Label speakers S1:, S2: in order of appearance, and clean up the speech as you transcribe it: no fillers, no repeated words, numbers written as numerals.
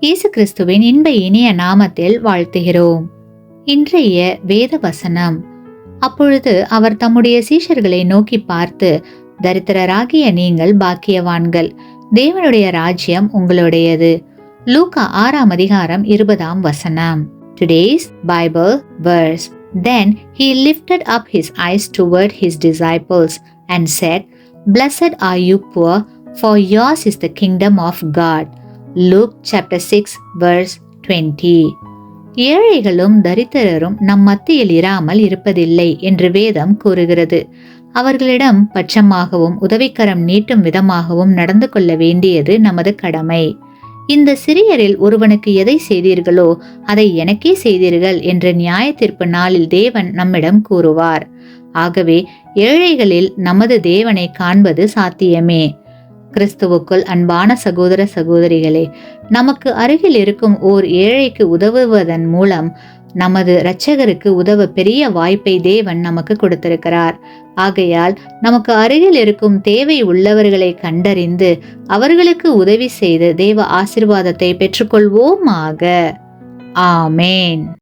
S1: இயேசு கிறிஸ்துவின் இன்ப இனிய நாமத்தில் வாழ்த்துகிறோம். இன்றைய வேத வசனம். அப்பொழுது அவர் தம்முடைய சீஷர்களை நோக்கி பார்த்து, தரித்திரராகிய நீங்கள் பாக்கியவான்கள், தேவனுடைய ராஜ்யம் உங்களுடையது. லூக்கா 6ஆம் அதிகாரம் 20ஆம் வசனம். Today's Bible verse. Then he lifted up his eyes toward his disciples and said, Blessed are you poor, for yours is the kingdom of God. Luke chapter 6 verse 20. ஏழைகளும் தரித்திரரும் நம் மத்தியில் இராமல் இருப்பதில்லை என்று வேதம் கூறுகிறது. அவர்களிடம் பட்சமாகவும் உதவிக்கரம் நீட்டும் விதமாகவும் நடந்து கொள்ள வேண்டியது நமது கடமை. இந்த சிறியரில் ஒருவனுக்கு எதை செய்தீர்களோ அதை எனக்கே செய்தீர்கள் என்ற நியாய தீர்ப்பு நாளில் தேவன் நம்மிடம் கூறுவார். ஆகவே ஏழைகளில் நமது தேவனை காண்பது சாத்தியமே. கிறிஸ்துவுக்குள் அன்பான சகோதர சகோதரிகளே, நமக்கு அருகில் இருக்கும் ஓர் ஏழைக்கு உதவுவதன் மூலம் நமது இரட்சகருக்கு உதவ பெரிய வாய்ப்பை தேவன் நமக்கு கொடுத்திருக்கிறார். ஆகையால் நமக்கு அருகில் இருக்கும் தேவை உள்ளவர்களை கண்டறிந்து அவர்களுக்கு உதவி செய்து தேவ ஆசீர்வாதத்தை பெற்றுக்கொள்வோமாக. ஆமேன்.